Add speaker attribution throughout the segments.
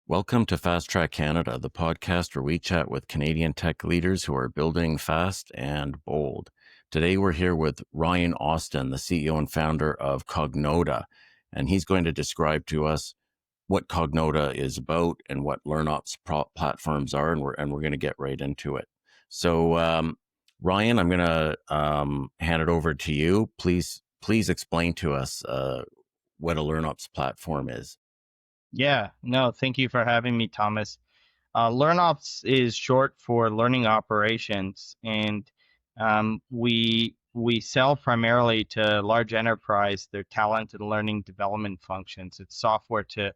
Speaker 1: Welcome to Fast Track Canada, the podcast where we chat with Canadian tech leaders who are building fast and bold. Today, we're here with Ryan Austin, the CEO and founder of Cognota, and he's going to describe to us what Cognota is about and what LearnOps platforms are, and we're going to get right into it. So, Ryan, I'm going to hand it over to you. Please explain to us what a LearnOps platform is.
Speaker 2: Yeah, no, thank you for having me, Thomas. LearnOps is short for Learning Operations, and we sell primarily to large enterprise their talent and learning development functions. It's software to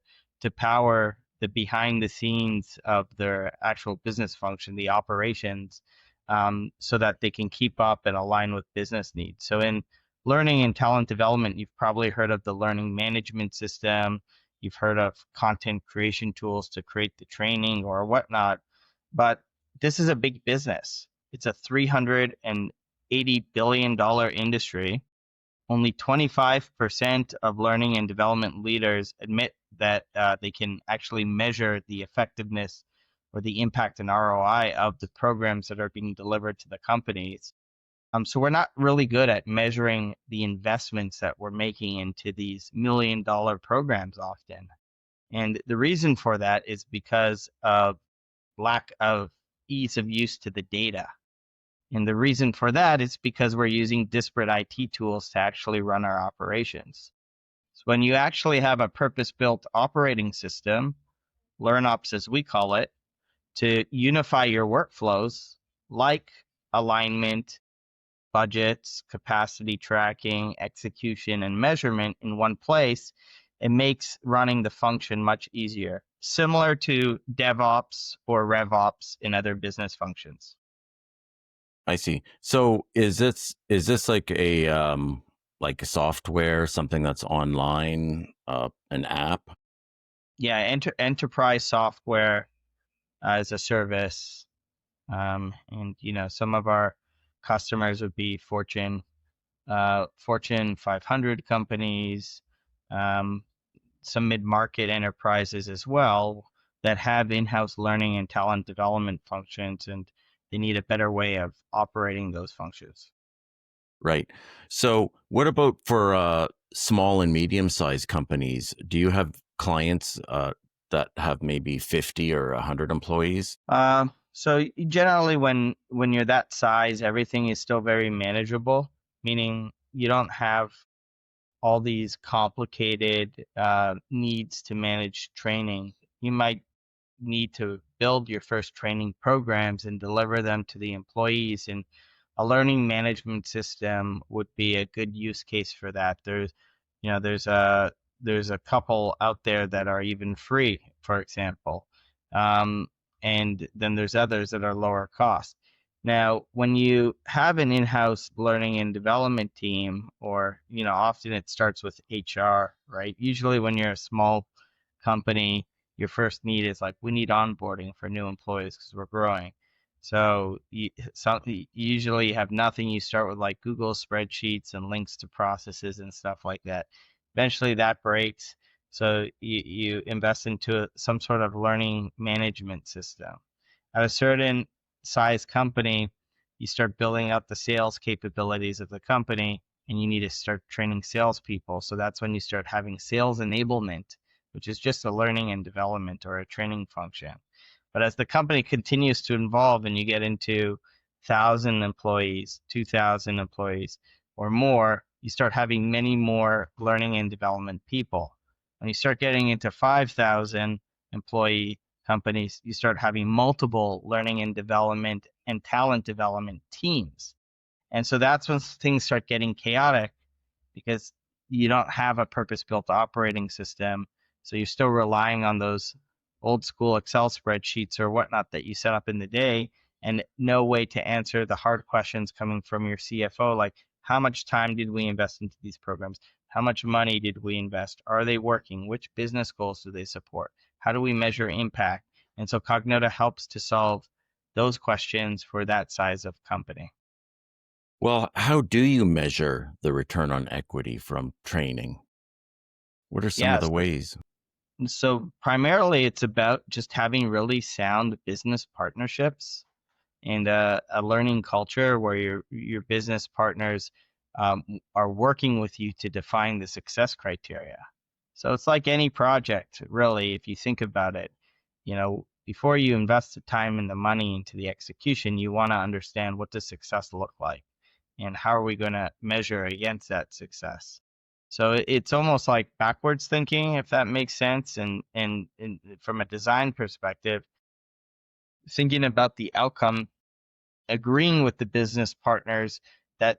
Speaker 2: power the behind the scenes of their actual business function, the operations, so that they can keep up and align with business needs. So in learning and talent development, you've probably heard of the learning management system. You've heard of content creation tools to create the training or whatnot, but this is a big business. It's a $380 billion industry. Only 25% of learning and development leaders admit that they can actually measure the effectiveness or the impact and ROI of the programs that are being delivered to the companies. So we're not really good at measuring the investments that we're making into these $1 million programs often. And the reason for that is because of lack of ease of use to the data. And the reason for that is because we're using disparate IT tools to actually run our operations. So when you actually have a purpose-built operating system, LearnOps as we call it, to unify your workflows like alignment, budgets, capacity tracking, execution, and measurement in one place, it makes running the function much easier, similar to DevOps or RevOps in other business functions.
Speaker 1: I see. So is this like a software, something that's online, an app?
Speaker 2: Yeah, enterprise software as a service, and some of our customers would be Fortune 500 companies, um, some mid-market enterprises as well that have in-house learning and talent development functions, and they need a better way of operating those functions.
Speaker 1: Right. So what about for small and medium-sized companies? Do you have clients that have maybe 50 or 100 employees?
Speaker 2: So generally, when you're that size, everything is still very manageable, meaning you don't have all these complicated needs to manage training. You might need to build your first training programs and deliver them to the employees, and a learning management system would be a good use case for that. There's a couple out there that are even free, for example, um, and then there's others that are lower cost. Now, when you have an in-house learning and development team, or often it starts with HR, right? Usually, when you're a small company, your first need is like, we need onboarding for new employees because we're growing. So you usually have nothing. You start with like Google spreadsheets and links to processes and stuff like that. Eventually that breaks. So you invest into some sort of learning management system. At a certain size company, you start building out the sales capabilities of the company, and you need to start training salespeople. So that's when you start having sales enablement, which is just a learning and development or a training function. But as the company continues to evolve and you get into 1,000 employees, 2,000 employees, or more, you start having many more learning and development people. When you start getting into 5,000 employee companies, you start having multiple learning and development and talent development teams. And so that's when things start getting chaotic because you don't have a purpose-built operating system. So you're still relying on those old school Excel spreadsheets or whatnot that you set up in the day, and no way to answer the hard questions coming from your CFO, like how much time did we invest into these programs? How much money did we invest? Are they working? Which business goals do they support? How do we measure impact? And so Cognota helps to solve those questions for that size of company.
Speaker 1: Well, how do you measure the return on equity from training? What are some of
Speaker 2: Yeah,
Speaker 1: the ways?
Speaker 2: So primarily it's about just having really sound business partnerships and a learning culture where your business partners are working with you to define the success criteria. So it's like any project, really, if you think about it. Before you invest the time and the money into the execution, you want to understand what does success look like and how are we going to measure against that success. So it's almost like backwards thinking, if that makes sense. And from a design perspective, thinking about the outcome, agreeing with the business partners that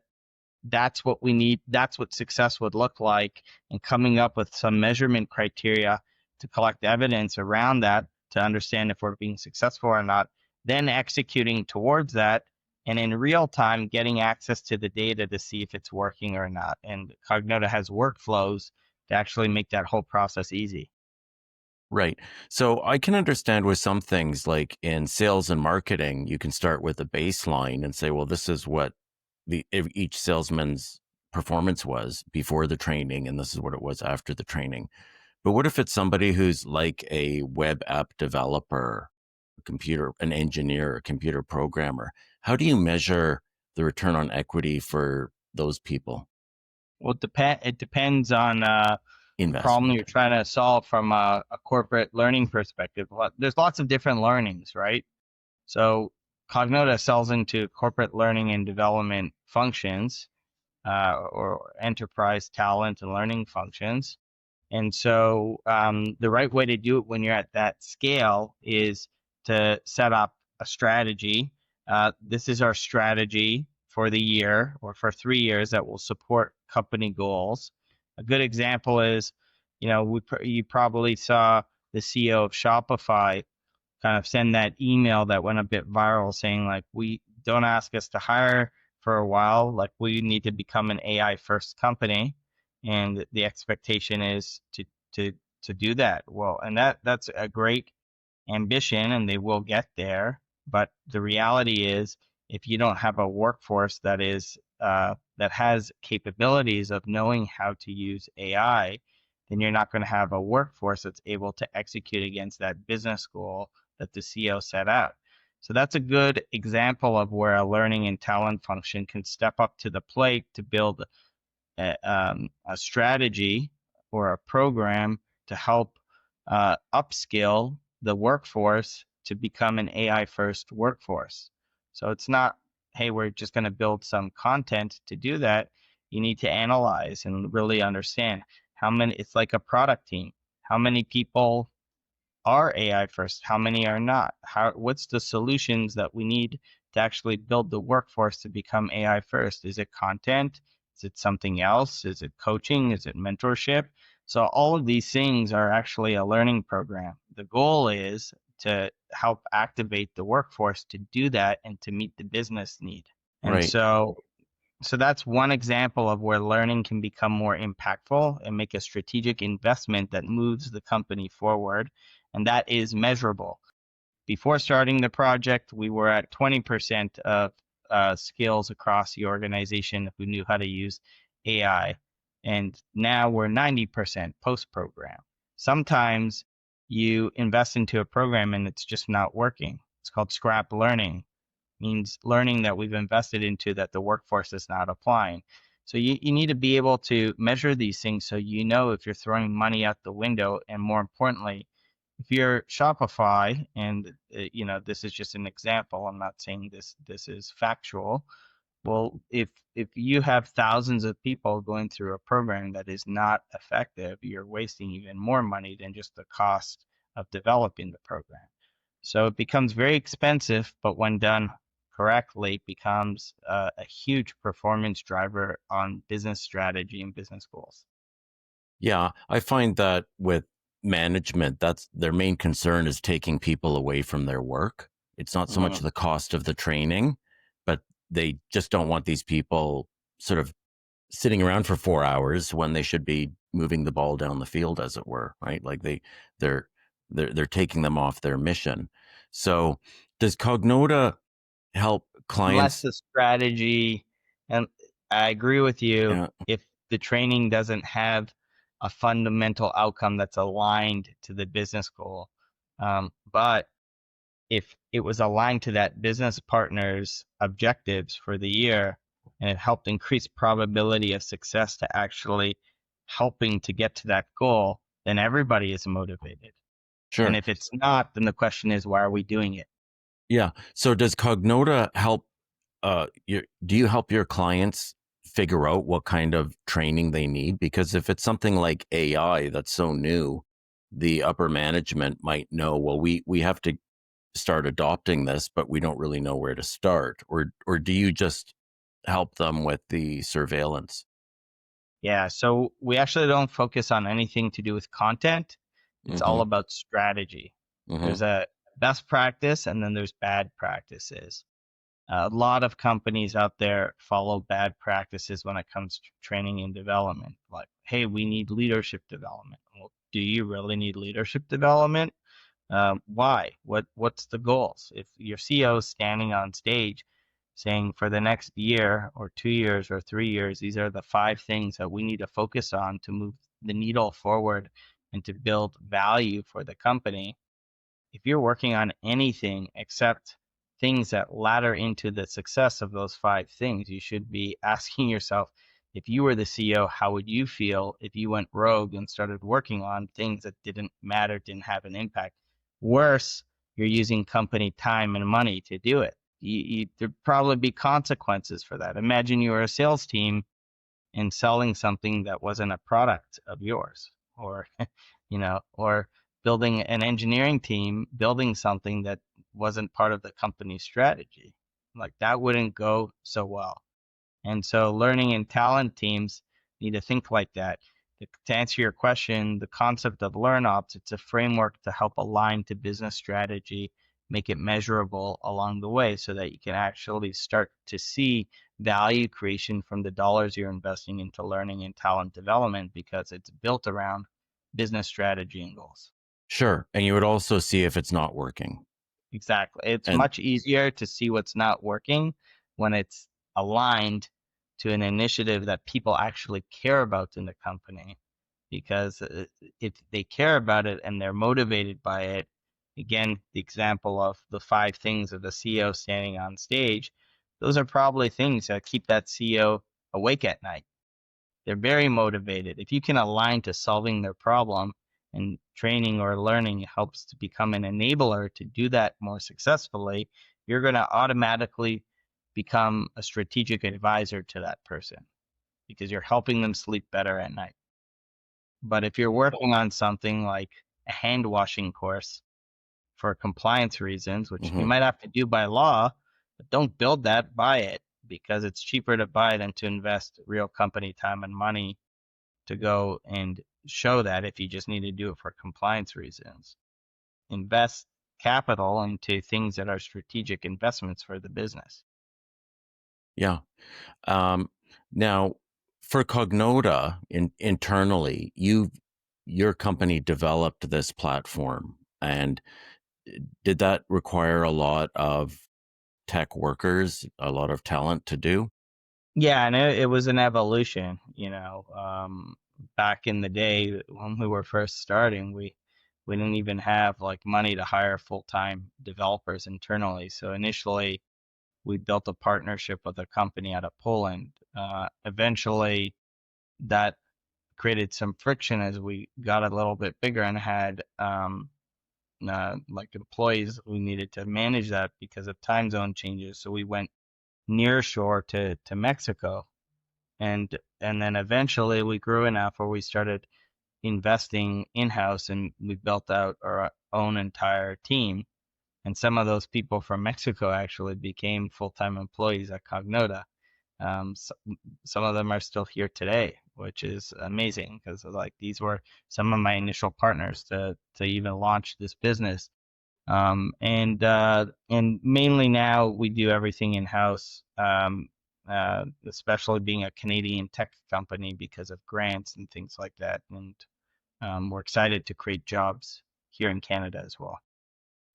Speaker 2: that's what we need, that's what success would look like, and coming up with some measurement criteria to collect evidence around that to understand if we're being successful or not, then executing towards that, and in real time getting access to the data to see if it's working or not. And Cognota has workflows to actually make that whole process easy.
Speaker 1: Right. So I can understand with some things like in sales and marketing, you can start with a baseline and say, well, this is what each salesman's performance was before the training, and this is what it was after the training. But what if it's somebody who's like a web app developer, an engineer, a computer programmer? How do you measure the return on equity for those people?
Speaker 2: Well, it depends on the problem
Speaker 1: Investment.
Speaker 2: you're trying to solve from a corporate learning perspective. There's lots of different learnings, right? So Cognota sells into corporate learning and development functions, or enterprise talent and learning functions. And so the right way to do it when you're at that scale is to set up a strategy. This is our strategy for the year or for 3 years that will support company goals. A good example is, you probably saw the CEO of Shopify kind of send that email that went a bit viral saying, like, we don't ask us to hire for a while, like we need to become an AI first company, and the expectation is to to do that well. And that's a great ambition, and they will get there. But the reality is, if you don't have a workforce that has capabilities of knowing how to use AI, then you're not going to have a workforce that's able to execute against that business goal that the CEO set out. So that's a good example of where a learning and talent function can step up to the plate to build a strategy or a program to help upskill the workforce to become an AI first workforce. So it's not, hey, we're just going to build some content to do that. You need to analyze and really understand it's like a product team. How many people are AI first? How many are not? What's the solutions that we need to actually build the workforce to become AI first? Is it content? Is it something else? Is it coaching? Is it mentorship? So all of these things are actually a learning program. The goal is to help activate the workforce to do that and to meet the business need. And
Speaker 1: Right.
Speaker 2: so that's one example of where learning can become more impactful and make a strategic investment that moves the company forward, and that is measurable. Before starting the project, we were at 20% of skills across the organization who knew how to use AI, and now we're 90% post-program. Sometimes you invest into a program and it's just not working. It's called scrap learning, means learning that we've invested into that the workforce is not applying. So you need to be able to measure these things so you know if you're throwing money out the window, and more importantly, if you're Shopify, and this is just an example, I'm not saying this is factual. Well, if you have thousands of people going through a program that is not effective, you're wasting even more money than just the cost of developing the program. So it becomes very expensive, but when done correctly, becomes a huge performance driver on business strategy and business goals.
Speaker 1: Yeah, I find that with management, that's their main concern is taking people away from their work. It's not so much
Speaker 2: Mm.
Speaker 1: the cost of the training, but they just don't want these people sort of sitting around for 4 hours when they should be moving the ball down the field, as it were, right? Like they're they're taking them off their mission. So does Cognota help
Speaker 2: Unless
Speaker 1: clients?
Speaker 2: the strategy, and I agree with you,
Speaker 1: Yeah,
Speaker 2: if the training doesn't have a fundamental outcome that's aligned to the business goal. But if it was aligned to that business partner's objectives for the year and it helped increase probability of success to actually helping to get to that goal, then everybody is motivated. And
Speaker 1: Sure.
Speaker 2: if it's not, then the question is, why are we doing it?
Speaker 1: Yeah. So does Cognota help do you help your clients figure out what kind of training they need? Because if it's something like AI that's so new, the upper management might know, well, we have to start adopting this, but we don't really know where to start. Or do you just help them with the surveillance?
Speaker 2: Yeah, so we actually don't focus on anything to do with content. It's all
Speaker 1: Mm-hmm.
Speaker 2: about strategy.
Speaker 1: Mm-hmm.
Speaker 2: There's a best practice and then there's bad practices. A lot of companies out there follow bad practices when it comes to training and development. Like, hey, we need leadership development. Well, do you really need leadership development? Why? What's the goals? If your CEO is standing on stage saying for the next year or 2 years or 3 years, these are the 5 things that we need to focus on to move the needle forward and to build value for the company, if you're working on anything except things that ladder into the success of those 5 things, you should be asking yourself, if you were the CEO, how would you feel if you went rogue and started working on things that didn't matter, didn't have an impact? Worse, you're using company time and money to do it. There'd probably be consequences for that. Imagine you were a sales team and selling something that wasn't a product of yours, or or building an engineering team building something that wasn't part of the company's strategy. Like, that wouldn't go so well. And so learning and talent teams need to think like that. To answer your question, the concept of LearnOps, it's a framework to help align to business strategy, make it measurable along the way so that you can actually start to see value creation from the dollars you're investing into learning and talent development because it's built around business strategy and goals.
Speaker 1: Sure. And you would also see if it's not working.
Speaker 2: Exactly. It's
Speaker 1: And
Speaker 2: much easier to see what's not working when it's aligned to an initiative that people actually care about in the company. Because if they care about it and they're motivated by it, again, the example of the 5 things of the CEO standing on stage, those are probably things that keep that CEO awake at night. They're very motivated. If you can align to solving their problem, and training or learning helps to become an enabler to do that more successfully, you're going to automatically become a strategic advisor to that person because you're helping them sleep better at night. But if you're working on something like a hand washing course for compliance reasons, which you
Speaker 1: mhm.
Speaker 2: might have to do by law, but don't build that, buy it, because it's cheaper to buy than to invest real company time and money to go and show that if you just need to do it for compliance reasons. Invest capital into things that are strategic investments for the business.
Speaker 1: Yeah. Um, Now, for Cognota internally, your company developed this platform, and did that require a lot of tech workers, a lot of talent to do?
Speaker 2: Yeah, and it was an evolution. Back in the day when we were first starting, we didn't even have like money to hire full-time developers internally. So initially, we built a partnership with a company out of Poland. Eventually, that created some friction as we got a little bit bigger and had like employees who needed to manage that because of time zone changes. So we went near shore to Mexico, and then eventually we grew enough where we started investing in house and we built out our own entire team. And some of those people from Mexico actually became full-time employees at Cognota. So, some of them are still here today, which is amazing because like these were some of my initial partners to even launch this business. And mainly now we do everything in house, especially being a Canadian tech company because of grants and things like that. And we're excited to create jobs here in Canada as well.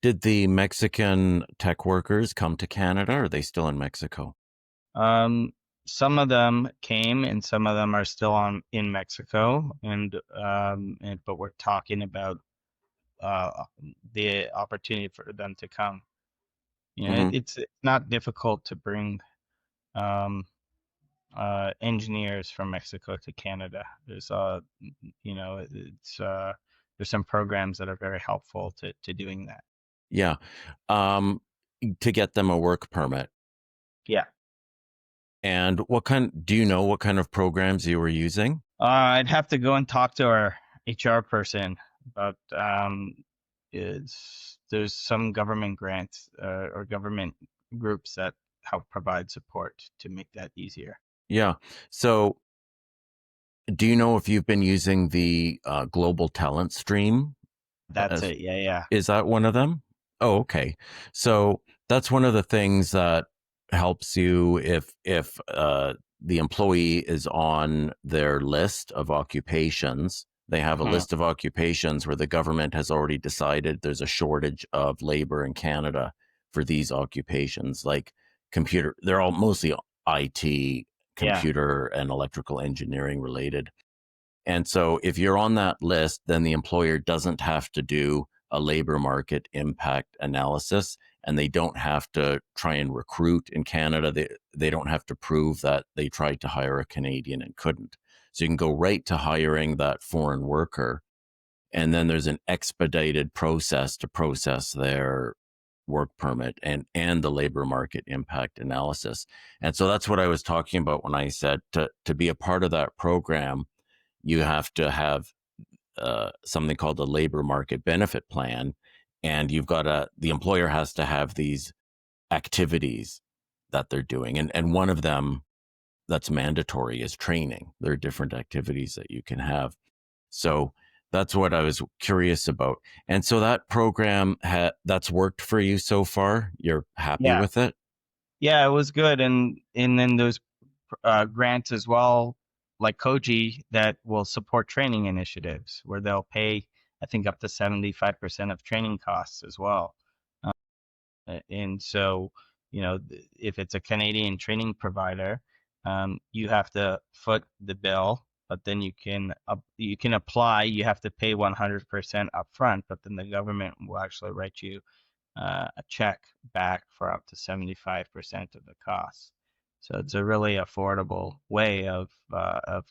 Speaker 1: Did the Mexican tech workers come to Canada, or are they still in Mexico?
Speaker 2: Um, some of them came, and some of them are still on in Mexico, but we're talking about uh, the opportunity for them to come.
Speaker 1: Hmm.
Speaker 2: It's not difficult to bring um, engineers from Mexico to Canada. It's there's some programs that are very helpful to doing that.
Speaker 1: Yeah. Um, to get them a work permit.
Speaker 2: Yeah.
Speaker 1: And do you know what kind of programs you were using?
Speaker 2: I'd have to go and talk to our HR person, but there's some government grants or government groups that help provide support to make that easier.
Speaker 1: Yeah. So do you know if you've been using the global talent stream?
Speaker 2: That's
Speaker 1: As,
Speaker 2: it. Yeah, yeah,
Speaker 1: is that one of them? Oh, okay. So that's one of the things that helps you if the employee is on their list of occupations. They have a
Speaker 2: uh
Speaker 1: list of occupations where the government has already decided there's a shortage of labor in Canada for these occupations, like computer. They're all mostly IT,
Speaker 2: yeah,
Speaker 1: computer, and electrical engineering related. And so if you're on that list, then the employer doesn't have to do a labor market impact analysis, and they don't have to try and recruit in Canada. They don't have to prove that they tried to hire a Canadian and couldn't. So you can go right to hiring that foreign worker. And then there's an expedited process to process their work permit and the labor market impact analysis. And so that's what I was talking about when I said to be a part of that program, you have to have something called the labor market benefit plan, and the employer has to have these activities that they're doing, and one of them that's mandatory is training. There are different activities that you can have. So that's what I was curious about. And so that program that's worked for you so far. You're happy
Speaker 2: yeah,
Speaker 1: with it?
Speaker 2: yeah. It was good, and then there's grants as well, like Koji, that will support training initiatives where they'll pay, I think, up to 75% of training costs as well. And so, if it's a Canadian training provider, you have to foot the bill, but then you can apply. You have to pay 100% upfront, but then the government will actually write you a check back for up to 75% of the cost. So it's a really affordable way of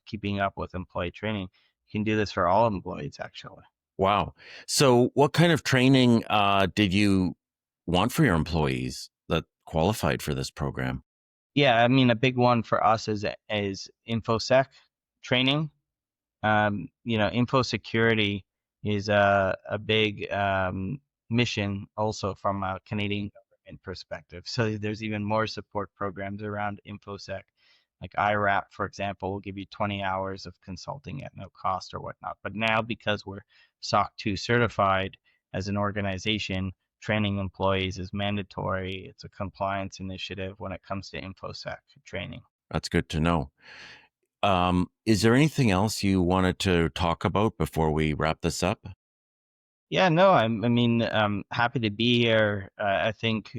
Speaker 2: keeping up with employee training. You can do this for all employees, actually.
Speaker 1: Wow. So what kind of training did you want for your employees that qualified for this program?
Speaker 2: Yeah, I mean, a big one for us is infosec training. Info security is a big mission also from a Canadian government perspective. So there's even more support programs around infosec. Like IRAP, for example, will give you 20 hours of consulting at no cost or whatnot. But now, because we're SOC 2 certified as an organization, training employees is mandatory. It's a compliance initiative when it comes to infosec training.
Speaker 1: That's good to know. Is there anything else you wanted to talk about before we wrap this up?
Speaker 2: Yeah, no, I mean, happy to be here. I think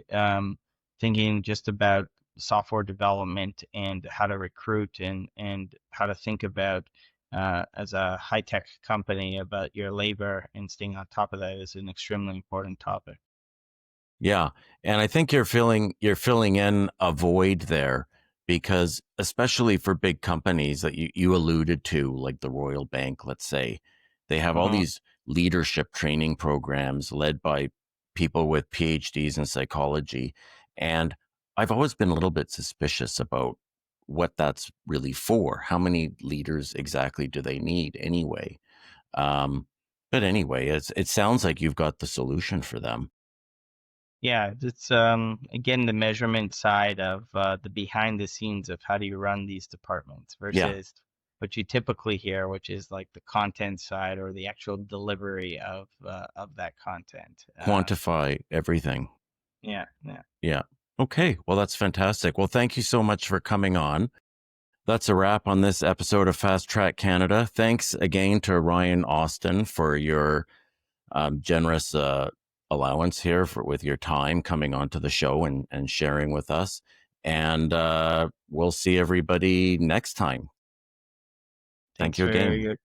Speaker 2: thinking just about software development and how to recruit and how to think about as a high tech company about your labor and staying on top of that is an extremely important topic.
Speaker 1: Yeah, and I think you're filling in a void there because especially for big companies that you alluded to, like the Royal Bank, let's say, they have all
Speaker 2: Hmm.
Speaker 1: these leadership training programs led by people with PhDs in psychology, and I've always been a little bit suspicious about what that's really for. How many leaders exactly do they need anyway? Um, but anyway, it sounds like you've got the solution for them.
Speaker 2: Yeah, it's again the measurement side of the behind the scenes of how do you run these departments
Speaker 1: Yeah,
Speaker 2: versus what you typically hear, which is like the content side or the actual delivery of that content.
Speaker 1: quantify everything.
Speaker 2: Yeah, yeah.
Speaker 1: Yeah. Okay. Well, that's fantastic. Well, thank you so much for coming on. That's a wrap on this episode of Fast Track Canada. Thanks again to Ryan Austin for your generous allowance here with your time coming onto the show and sharing with us. And we'll see everybody next time. Thank
Speaker 2: Thanks
Speaker 1: you
Speaker 2: for
Speaker 1: again.
Speaker 2: your